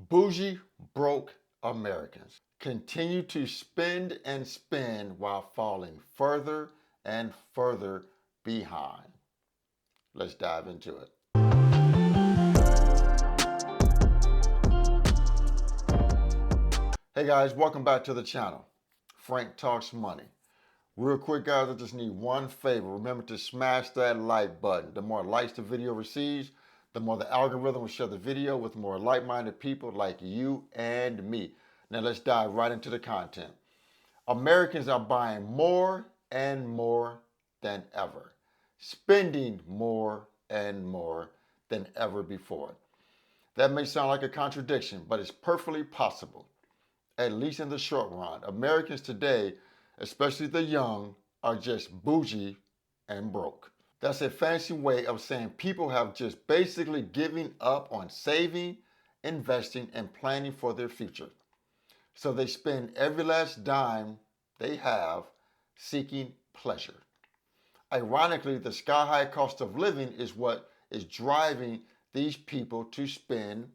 Bougie, broke Americans continue to spend and spend while falling further and further behind. Let's dive into it. Hey guys, welcome back to the channel. Frank Talks Money. Real quick guys, I just need one favor. Remember to smash that like button. The more likes the video receives, the more the algorithm will share the video with more like-minded people like you and me. Now let's dive right into the content. Americans are buying more and more than ever, spending more and more than ever before. That may sound like a contradiction, but it's perfectly possible, at least in the short run. Americans today, especially the young, are just bougie and broke. That's a fancy way of saying people have just basically given up on saving, investing, and planning for their future. So they spend every last dime they have seeking pleasure. Ironically, the sky-high cost of living is what is driving these people to spend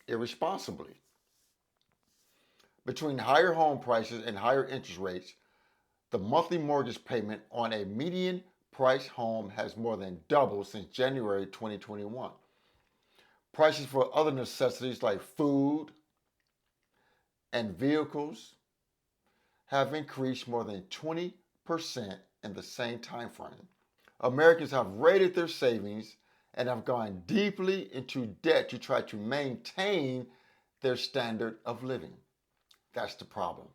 irresponsibly. Between higher home prices and higher interest rates, the monthly mortgage payment on a median price home has more than doubled since January 2021. Prices for other necessities like food and vehicles have increased more than 20% in the same time frame. Americans have raided their savings and have gone deeply into debt to try to maintain their standard of living. That's the problem.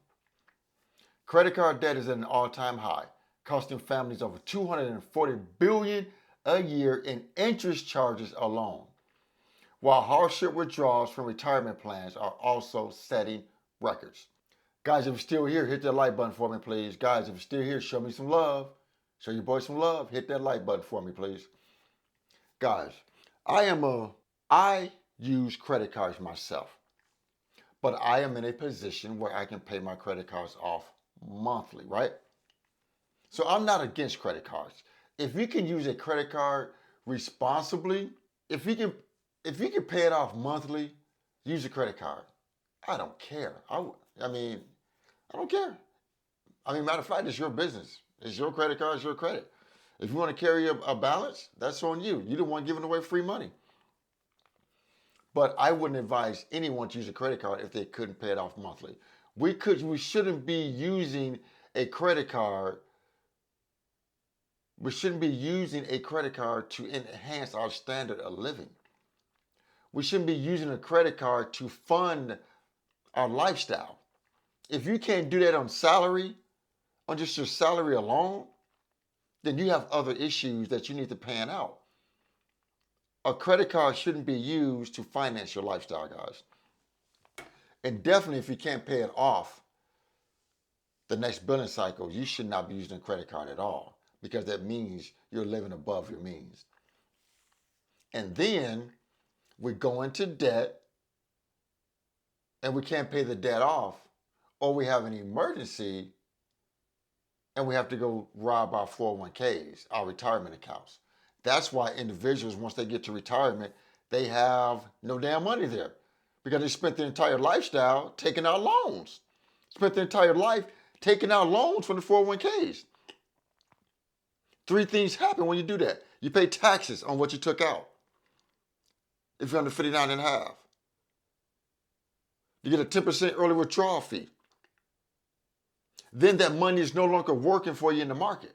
Credit card debt is at an all-time high, costing families over $240 billion a year in interest charges alone, while hardship withdrawals from retirement plans are also setting records. Guys, if you're still here, hit that like button for me, please. Guys, if you're still here, show me some love. Show your boy some love. Hit that like button for me, please. Guys, I use credit cards myself, but I am in a position where I can pay my credit cards off monthly, right? So I'm not against credit cards. If you can use a credit card responsibly, if you can pay it off monthly, use a credit card. I don't care. I don't care. Matter of fact, it's your business. It's your credit card, it's your credit. If you want to carry a balance, that's on you. You're the one giving away free money. But I wouldn't advise anyone to use a credit card if they couldn't pay it off monthly. We shouldn't be using a credit card. We shouldn't be using a credit card to enhance our standard of living. We shouldn't be using a credit card to fund our lifestyle. If you can't do that on salary, on just your salary alone, then you have other issues that you need to pan out. A credit card shouldn't be used to finance your lifestyle, guys. And definitely if you can't pay it off the next billing cycle, you should not be using a credit card at all, because that means you're living above your means. And then we go into debt and we can't pay the debt off, or we have an emergency and we have to go rob our 401ks, our retirement accounts. That's why individuals, once they get to retirement, they have no damn money there, because they spent their entire lifestyle taking out loans. Spent their entire life taking out loans from the 401ks. Three things happen when you do that. You pay taxes on what you took out, if you're under 59 and a half. You get a 10% early withdrawal fee. Then that money is no longer working for you in the market.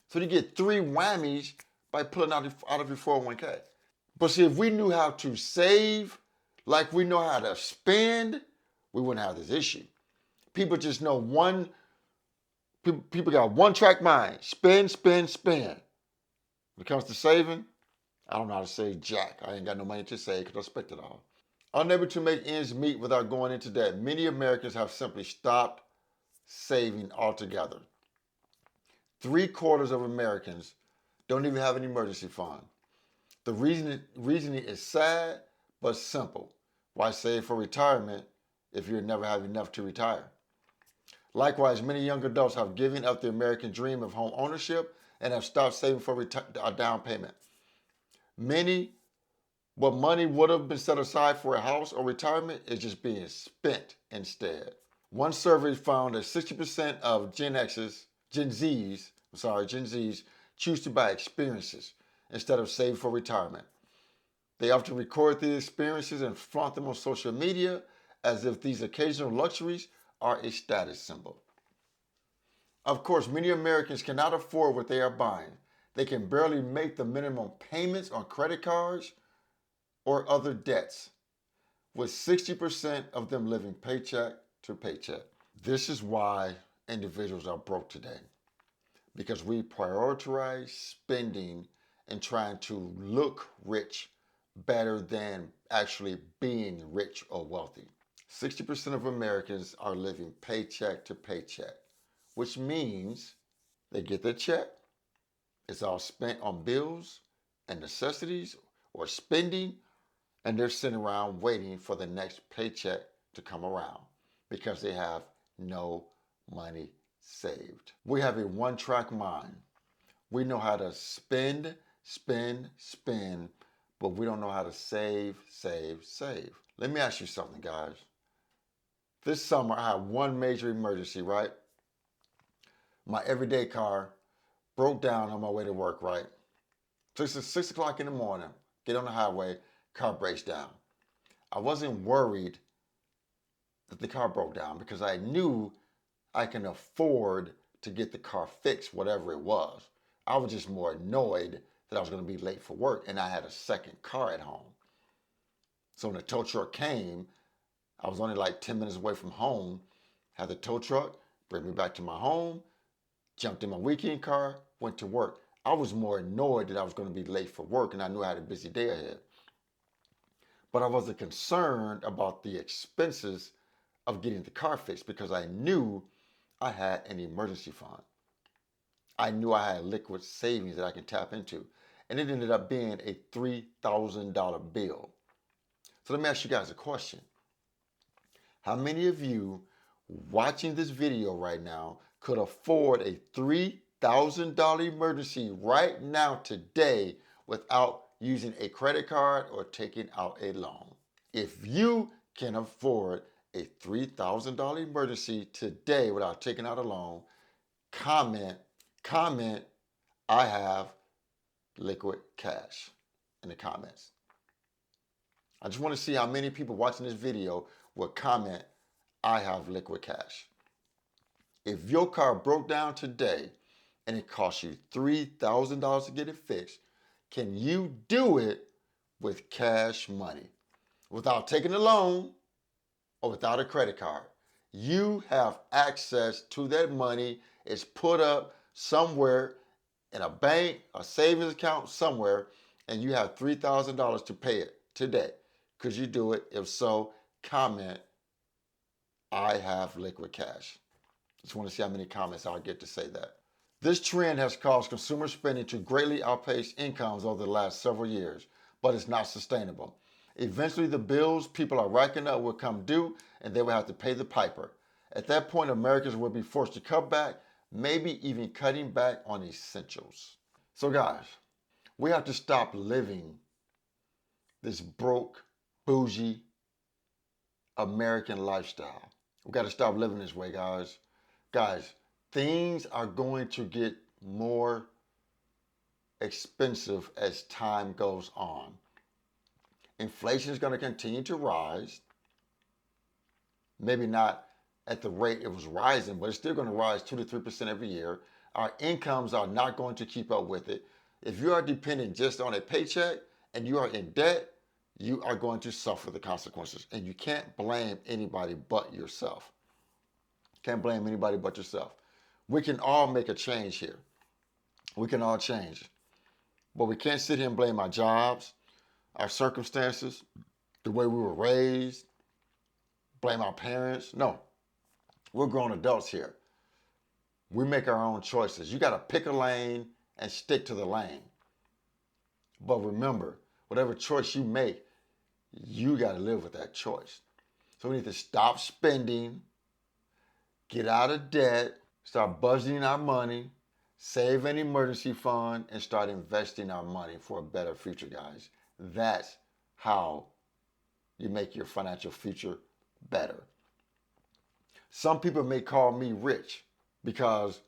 So you get three whammies by pulling out of your 401k. But see, if we knew how to save like we know how to spend, we wouldn't have this issue. People just know people got one track mind: spend, spend, spend. When it comes to saving, I don't know how to save jack. I ain't got no money to save because I spent it all. Unable to make ends meet without going into debt, many Americans have simply stopped saving altogether. 3/4 of Americans don't even have an emergency fund. The reasoning is sad but simple. Why save for retirement if you never have enough to retire? Likewise, many young adults have given up the American dream of home ownership and have stopped saving for a down payment. Many What money would have been set aside for a house or retirement is just being spent instead. One survey found that 60% of Gen Zs choose to buy experiences instead of saving for retirement. They often record these experiences and flaunt them on social media as if these occasional luxuries are a status symbol. Of course, many Americans cannot afford what they are buying. They can barely make the minimum payments on credit cards or other debts, with 60% of them living paycheck to paycheck. This is why individuals are broke today, because we prioritize spending and trying to look rich better than actually being rich or wealthy. 60% of Americans are living paycheck to paycheck, which means they get their check, it's all spent on bills and necessities or spending, and they're sitting around waiting for the next paycheck to come around because they have no money saved. We have a one-track mind. We know how to spend, but we don't know how to save. Let me ask you something, guys. This summer, I had one major emergency, right? My everyday car broke down on my way to work, right? So it's 6 o'clock in the morning, get on the highway, car breaks down. I wasn't worried that the car broke down because I knew I can afford to get the car fixed, whatever it was. I was just more annoyed that I was going to be late for work and I had a second car at home. So when the tow truck came, I was only like 10 minutes away from home, had the tow truck bring me back to my home, jumped in my weekend car, went to work. I was more annoyed that I was going to be late for work and I knew I had a busy day ahead. But I wasn't concerned about the expenses of getting the car fixed because I knew I had an emergency fund. I knew I had liquid savings that I can tap into. And it ended up being a $3,000 bill. So let me ask you guys a question. How many of you watching this video right now could afford a $3,000 emergency right now today without using a credit card or taking out a loan? If you can afford a $3,000 emergency today without taking out a loan, comment, I have liquid cash in the comments. I just want to see how many people watching this video will comment, I have liquid cash. If your car broke down today and it cost you $3,000 to get it fixed, can you do it with cash money without taking a loan or without a credit card? You have access to that money. It's put up somewhere in a bank, a savings account somewhere, and you have $3,000 to pay it today. Could you do it? If so, comment, I have liquid cash. Just want to see how many comments I'll get to say that. This trend has caused consumer spending to greatly outpace incomes over the last several years, but it's not sustainable. Eventually, the bills people are racking up will come due and they will have to pay the piper. At that point, Americans will be forced to cut back, maybe even cutting back on essentials. So guys, we have to stop living this broke, bougie American lifestyle. We got to stop living this way, guys. Guys, things are going to get more expensive as time goes on. Inflation is going to continue to rise. Maybe not at the rate it was rising, but it's still going to rise 2 to 3% every year. Our incomes are not going to keep up with it. If you are dependent just on a paycheck and you are in debt, you are going to suffer the consequences. And you can't blame anybody but yourself. Can't blame anybody but yourself. We can all make a change here. We can all change. But we can't sit here and blame our jobs, our circumstances, the way we were raised, blame our parents. No, we're grown adults here. We make our own choices. You got to pick a lane and stick to the lane. But remember, whatever choice you make, you got to live with that choice. So we need to stop spending, get out of debt, start budgeting our money, save an emergency fund, and start investing our money for a better future, guys. That's how you make your financial future better. Some people may call me rich because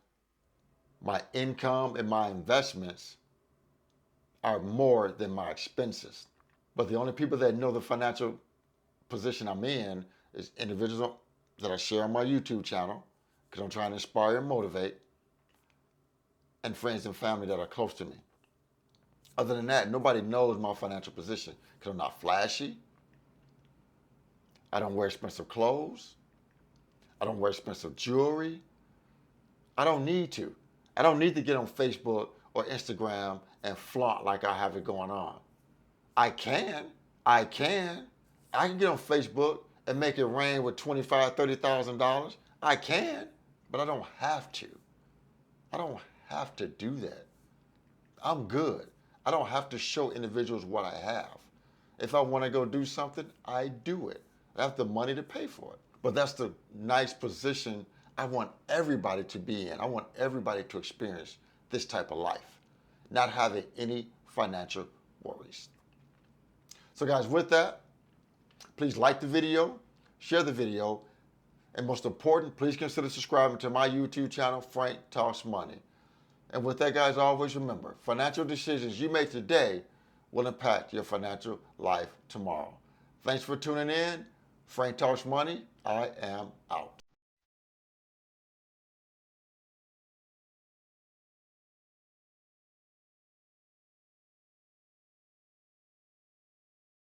my income and my investments are more than my expenses. But the only people that know the financial position I'm in is individuals that I share on my YouTube channel, because I'm trying to inspire and motivate, and friends and family that are close to me. Other than that, nobody knows my financial position because I'm not flashy. I don't wear expensive clothes. I don't wear expensive jewelry. I don't need to. I don't need to get on Facebook or Instagram and flaunt like I have it going on. I can. I can get on Facebook and make it rain with $25,000, $30,000. I can, but I don't have to. I don't have to do that. I'm good. I don't have to show individuals what I have. If I want to go do something, I do it. I have the money to pay for it. But that's the nice position I want everybody to be in. I want everybody to experience this type of life, not having any financial worries. So guys, with that, please like the video, share the video, and most important, please consider subscribing to my YouTube channel, Frank Talks Money. And with that, guys, always remember, financial decisions you make today will impact your financial life tomorrow. Thanks for tuning in. Frank Talks Money. I am out.